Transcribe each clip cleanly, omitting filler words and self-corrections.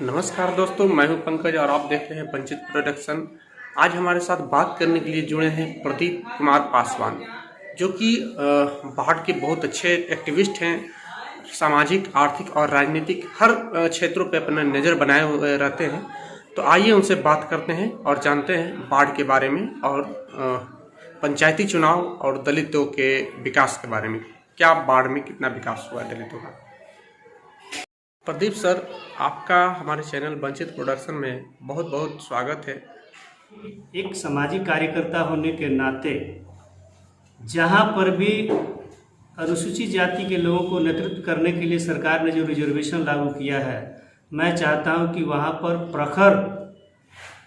नमस्कार दोस्तों, मैं हूं पंकज और आप देख रहे हैं पंचित प्रोडक्शन। आज हमारे साथ बात करने के लिए जुड़े हैं प्रदीप कुमार पासवान, जो कि बाढ़ के बहुत अच्छे एक्टिविस्ट हैं। सामाजिक, आर्थिक और राजनीतिक हर क्षेत्रों पे अपना नज़र बनाए हुए रहते हैं। तो आइए उनसे बात करते हैं और जानते हैं बाढ़ के बारे में और पंचायती चुनाव और दलितों के विकास के बारे में। क्या बाढ़ में कितना विकास हुआ है दलितों का? प्रदीप सर, आपका हमारे चैनल वंचित प्रोडक्शन में बहुत बहुत स्वागत है। एक सामाजिक कार्यकर्ता होने के नाते जहाँ पर भी अनुसूचित जाति के लोगों को नेतृत्व करने के लिए सरकार ने जो रिजर्वेशन लागू किया है, मैं चाहता हूँ कि वहाँ पर प्रखर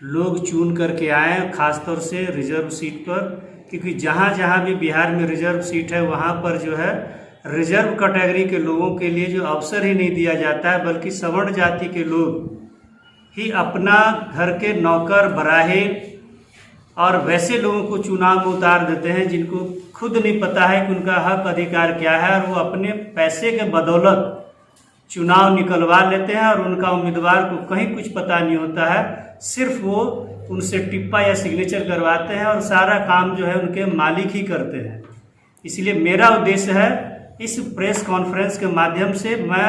लोग चुन करके आएँ, खासतौर से रिजर्व सीट पर, क्योंकि जहाँ जहाँ भी बिहार में रिजर्व सीट है वहाँ पर जो है रिजर्व कैटेगरी के लोगों के लिए जो अवसर ही नहीं दिया जाता है, बल्कि सवर्ण जाति के लोग ही अपना घर के नौकर बराहे और वैसे लोगों को चुनाव में उतार देते हैं जिनको खुद नहीं पता है कि उनका हक अधिकार क्या है, और वो अपने पैसे के बदौलत चुनाव निकलवा लेते हैं और उनका उम्मीदवार को कहीं कुछ पता नहीं होता है। सिर्फ वो उनसे टिप्पा या सिग्नेचर करवाते हैं और सारा काम जो है उनके मालिक ही करते हैं। इसलिए मेरा उद्देश्य है इस प्रेस कॉन्फ्रेंस के माध्यम से मैं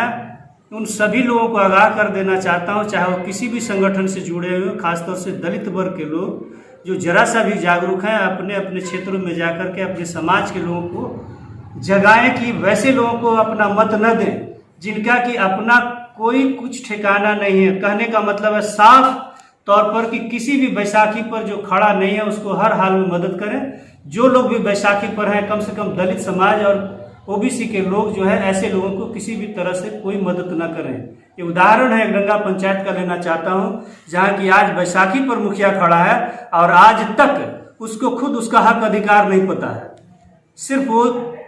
उन सभी लोगों को आगाह कर देना चाहता हूं, चाहे वो किसी भी संगठन से जुड़े हुए, खासतौर से दलित वर्ग के लोग जो जरा सा भी जागरूक हैं, अपने अपने क्षेत्रों में जाकर के अपने समाज के लोगों को जगाएं कि वैसे लोगों को अपना मत न दें जिनका कि अपना कोई कुछ ठिकाना नहीं है। कहने का मतलब है साफ तौर पर कि किसी भी बैसाखी पर जो खड़ा नहीं है उसको हर हाल में मदद करें। जो लोग भी बैसाखी पर हैं, कम से कम दलित समाज और ओबीसी के लोग जो है ऐसे लोगों को किसी भी तरह से कोई मदद न करें। ये उदाहरण है गंगा पंचायत का लेना चाहता हूँ, जहाँ की आज बैसाखी पर मुखिया खड़ा है और आज तक उसको खुद उसका हक अधिकार नहीं पता है। सिर्फ वो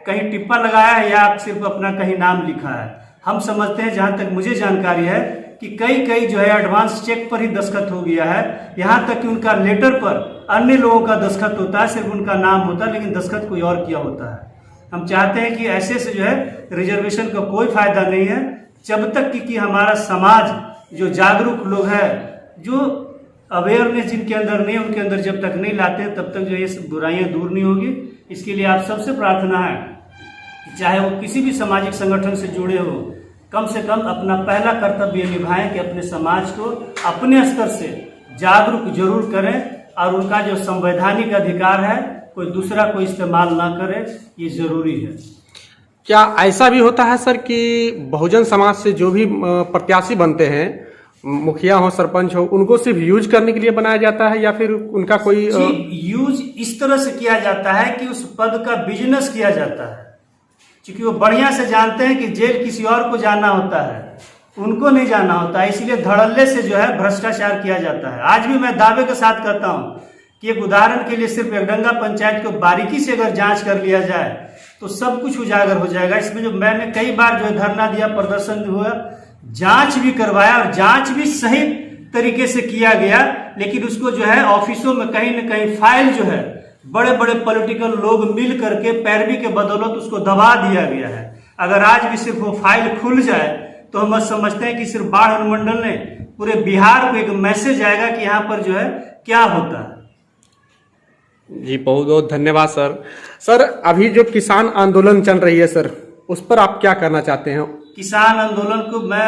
कहीं टिप्पा लगाया है या सिर्फ अपना कहीं नाम लिखा है। हम समझते हैं, जहाँ तक मुझे जानकारी है, कि कई जो है एडवांस चेक पर ही दस्तखत हो गया है। यहाँ तक कि उनका लेटर पर अन्य लोगों का दस्तखत होता है, सिर्फ उनका नाम होता है, लेकिन दस्तखत कोई और किया होता है। हम चाहते हैं कि ऐसे से जो है रिजर्वेशन का कोई फायदा नहीं है जब तक कि हमारा समाज जो जागरूक लोग हैं, जो अवेयरनेस जिनके अंदर नहीं है, उनके अंदर जब तक नहीं लाते हैं तब तक जो ये सब बुराइयां दूर नहीं होगी। इसके लिए आप सबसे प्रार्थना है कि चाहे वो किसी भी सामाजिक संगठन से जुड़े हो, कम से कम अपना पहला कर्तव्य निभाएं कि अपने समाज को अपने स्तर से जागरूक जरूर करें और उनका जो संवैधानिक अधिकार है कोई दूसरा कोई इस्तेमाल ना करे, ये जरूरी है। क्या ऐसा भी होता है सर कि बहुजन समाज से जो भी प्रत्याशी बनते हैं, मुखिया हो, सरपंच हो, उनको सिर्फ यूज करने के लिए बनाया जाता है या फिर उनका कोई यूज इस तरह से किया जाता है कि उस पद का बिजनेस किया जाता है, क्योंकि वो बढ़िया से जानते हैं कि जेल किसी और को जाना होता है, उनको नहीं जाना होता है। इसलिए धड़ल्ले से जो है भ्रष्टाचार किया जाता है। आज भी मैं दावे के साथ कहता हूँ कि एक उदाहरण के लिए सिर्फ एक गंगा पंचायत को बारीकी से अगर जांच कर लिया जाए तो सब कुछ उजागर हो जाएगा। इसमें जो मैंने कई बार जो धरना दिया, प्रदर्शन हुआ, जांच भी करवाया और जांच भी सही तरीके से किया गया, लेकिन उसको जो है ऑफिसों में कहीं न कहीं फाइल जो है बड़े बड़े पॉलिटिकल लोग मिल करके पैरवी के बदौलत उसको दबा दिया गया है। अगर आज भी सिर्फ वो फाइल खुल जाए तो हम समझते हैं कि सिर्फ बाढ़ अनुमंडल ने पूरे बिहार को एक मैसेज आएगा कि यहाँ पर जो है क्या होता है। जी बहुत बहुत धन्यवाद सर। अभी जो किसान आंदोलन चल रही है सर, उस पर आप क्या करना चाहते हैं? किसान आंदोलन को मैं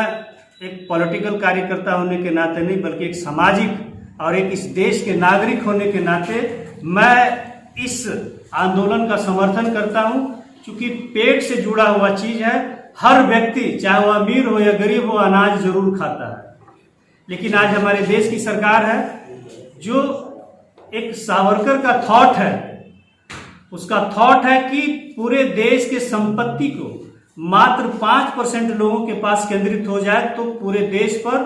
एक पॉलिटिकल कार्यकर्ता होने के नाते नहीं, बल्कि एक सामाजिक और एक इस देश के नागरिक होने के नाते मैं इस आंदोलन का समर्थन करता हूं, क्योंकि पेट से जुड़ा हुआ चीज है। हर व्यक्ति, चाहे वो अमीर हो या गरीब हो, अनाज जरूर खाता है। लेकिन आज हमारे देश की सरकार है जो एक सावरकर का थॉट है, उसका थॉट है कि पूरे देश के संपत्ति को मात्र 5% लोगों के पास केंद्रित हो जाए तो पूरे देश पर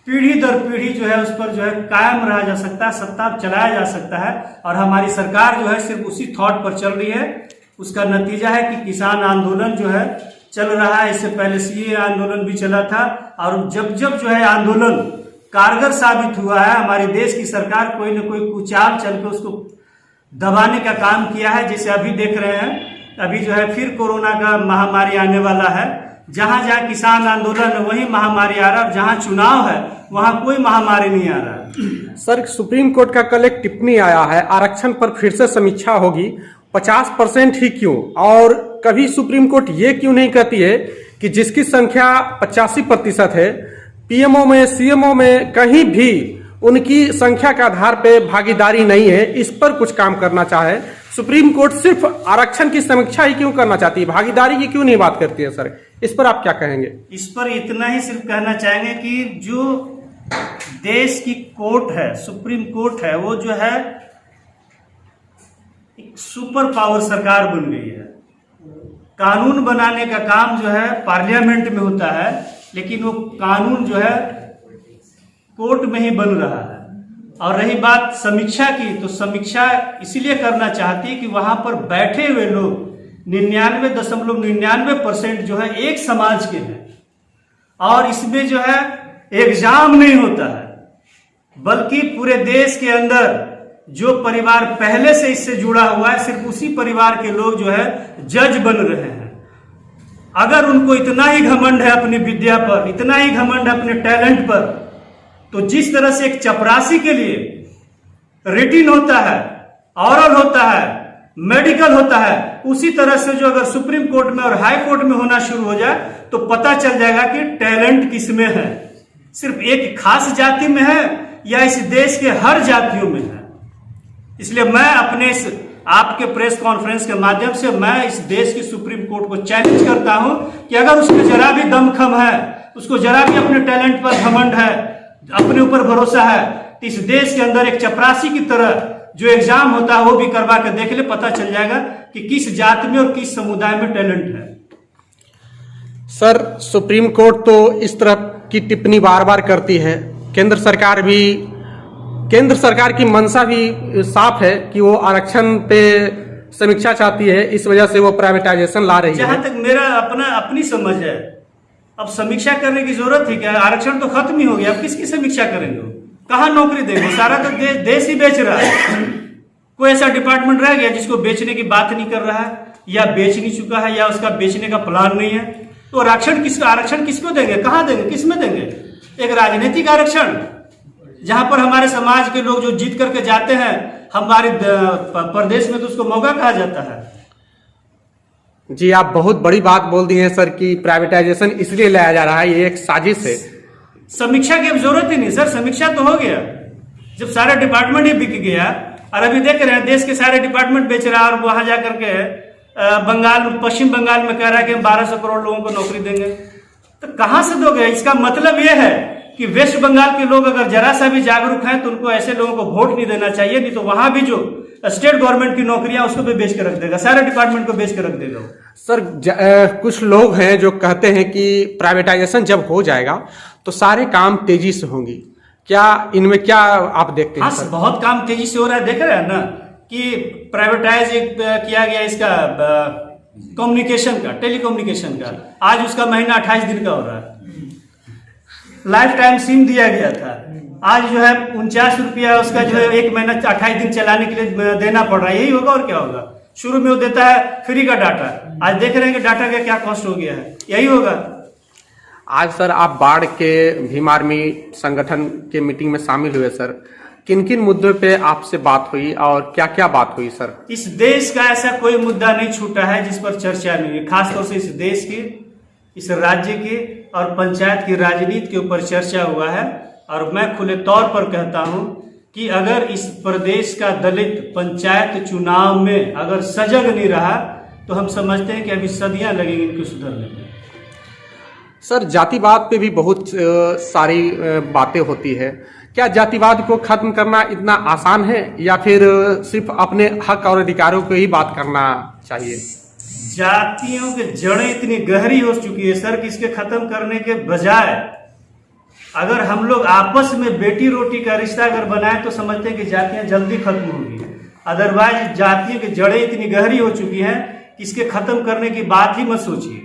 पीढ़ी दर पीढ़ी जो है उस पर जो है कायम रहा जा सकता है, सत्ता चलाया जा सकता है। और हमारी सरकार जो है सिर्फ उसी थॉट पर चल रही है। उसका नतीजा है कि किसान आंदोलन जो है चल रहा है। इससे पहले सीए आंदोलन भी चला था, और जब जब जो है आंदोलन कारगर साबित हुआ है, हमारे देश की सरकार कोई न कोई कुचाल चल के उसको दबाने का काम किया है। जैसे अभी देख रहे हैं, अभी जो है फिर कोरोना का महामारी आने वाला है, जहां जहां किसान आंदोलन है वहीं महामारी आ रहा है, जहां चुनाव है वहां कोई महामारी नहीं आ रहा। सर, सुप्रीम कोर्ट का कल एक टिप्पणी आया है, आरक्षण पर फिर से समीक्षा होगी, 50% ही क्यों? और कभी सुप्रीम कोर्ट ये क्यों नहीं कहती है कि जिसकी संख्या 85% है, पीएमओ में, सीएमओ में कहीं भी उनकी संख्या के आधार पे भागीदारी नहीं है, इस पर कुछ काम करना चाहे। सुप्रीम कोर्ट सिर्फ आरक्षण की समीक्षा ही क्यों करना चाहती है, भागीदारी की क्यों नहीं बात करती है? सर, इस पर आप क्या कहेंगे? इस पर इतना ही सिर्फ कहना चाहेंगे कि जो देश की कोर्ट है, सुप्रीम कोर्ट है, वो जो है एक सुपर पावर सरकार बन गई है। कानून बनाने का काम जो है पार्लियामेंट में होता है, लेकिन वो कानून जो है कोर्ट में ही बन रहा है। और रही बात समीक्षा की, तो समीक्षा इसीलिए करना चाहती है कि वहां पर बैठे हुए लोग 99.99% जो है एक समाज के हैं, और इसमें जो है एग्जाम नहीं होता है, बल्कि पूरे देश के अंदर जो परिवार पहले से इससे जुड़ा हुआ है, सिर्फ उसी परिवार के लोग जो है जज बन रहे हैं। अगर उनको इतना ही घमंड है अपनी विद्या पर, इतना ही घमंड है अपने टैलेंट पर, तो जिस तरह से एक चपरासी के लिए रिटिन होता है, ऑरल होता है, मेडिकल होता है, उसी तरह से जो अगर सुप्रीम कोर्ट में और हाई कोर्ट में होना शुरू हो जाए तो पता चल जाएगा कि टैलेंट किसमें है, सिर्फ एक खास जाति में है या इस देश के हर जातियों में है। इसलिए मैं अपने इस आपके प्रेस कॉन्फ्रेंस के माध्यम से मैं इस देश की सुप्रीम कोर्ट को चैलेंज करता हूं कि अगर उसमें जरा भी दमखम है, उसको जरा भी अपने टैलेंट पर घमंड है, अपने ऊपर भरोसा है, तो इस देश के अंदर एक चपरासी की तरह जो एग्जाम होता है वो भी करवा के देख ले, पता चल जाएगा कि किस जाति में और किस समुदाय में टैलेंट है। सर, सुप्रीम कोर्ट तो इस तरह की टिप्पणी बार बार करती है, केंद्र सरकार की मंशा भी साफ है कि वो आरक्षण पे समीक्षा चाहती है, इस वजह से वो प्राइवेटाइजेशन ला रही है। जहां तक मेरा अपनी समझ है, अब समीक्षा करने की जरूरत है क्या? आरक्षण तो खत्म ही हो गया, अब किसकी समीक्षा करेंगे? कहाँ नौकरी देंगे? सारा तो देश ही बेच रहा है। कोई ऐसा डिपार्टमेंट रह गया जिसको बेचने की बात नहीं कर रहा है, या बेच नहीं चुका है, या उसका बेचने का प्लान नहीं है? तो आरक्षण किसको देंगे, कहाँ देंगे, किस में देंगे? एक राजनीतिक आरक्षण, जहां पर हमारे समाज के लोग जो जीत करके जाते हैं हमारे प्रदेश में, तो उसको मौका कहा जाता है। जी, आप बहुत बड़ी बात बोल दी है सर कि प्राइवेटाइजेशन इसलिए लाया जा रहा है, ये एक साजिश है। समीक्षा की अब जरूरत ही नहीं सर, समीक्षा तो हो गया जब सारा डिपार्टमेंट ही बिक गया। और अभी देख रहे हैं देश के सारे डिपार्टमेंट बेच रहा है, और वहां जाकर के पश्चिम बंगाल में कह रहा है कि हम 1200 करोड़ लोगों को नौकरी देंगे। तो कहां से दोगे? इसका मतलब यह है कि वेस्ट बंगाल के लोग अगर जरा सा भी जागरूक हैं तो उनको ऐसे लोगों को वोट नहीं देना चाहिए, नहीं तो वहां भी जो स्टेट गवर्नमेंट की नौकरियां उसको भी बेच के रख देगा, सारे डिपार्टमेंट को बेच के रख देगा। सर, कुछ लोग हैं जो कहते हैं कि प्राइवेटाइजेशन जब हो जाएगा तो सारे काम तेजी से होंगी, क्या इनमें क्या आप देखते हैं? हाँ, बहुत काम तेजी से हो रहा है, देख रहे हैं ना कि प्राइवेटाइज किया गया इसका कम्युनिकेशन का, टेलीकम्युनिकेशन का, आज उसका महीना 28 दिन का हो रहा है। लाइफ टाइम सिम दिया गया था, आज जो है 49 रुपया उसका जो है 1 महीना 28 दिन चलाने के लिए देना पड़ रहा है। यही होगा और क्या होगा? शुरू में वो देता है फ्री का डाटा, आज देख रहे हैं कि डाटा का क्या कॉस्ट हो गया है, यही होगा। आज सर आप बाढ़ के भीम आर्मी संगठन के मीटिंग में शामिल हुए सर, किन किन मुद्दों पे आपसे बात हुई और क्या क्या बात हुई सर? इस देश का ऐसा कोई मुद्दा नहीं छूटा है जिस पर चर्चा नहीं हुई, खासतौर से इस देश की, इस राज्य की और पंचायत की राजनीति के ऊपर चर्चा हुआ है। और मैं खुले तौर पर कहता हूं कि अगर इस प्रदेश का दलित पंचायत चुनाव में अगर सजग नहीं रहा तो हम समझते हैं कि अभी सदियां लगेंगी इनको सुधरने में। सर, जातिवाद पे भी बहुत सारी बातें होती है, क्या जातिवाद को खत्म करना इतना आसान है या फिर सिर्फ अपने हक और अधिकारों पे ही बात करना चाहिए? जातियों की जड़ें इतनी गहरी हो चुकी है सर कि इसके खत्म करने के बजाय अगर हम लोग आपस में बेटी रोटी का रिश्ता अगर बनाए तो समझते हैं कि जातियां जल्दी खत्म होगी। अदरवाइज जातियों की जड़ें इतनी गहरी हो चुकी हैं कि इसके खत्म करने की बात ही मत सोचिए।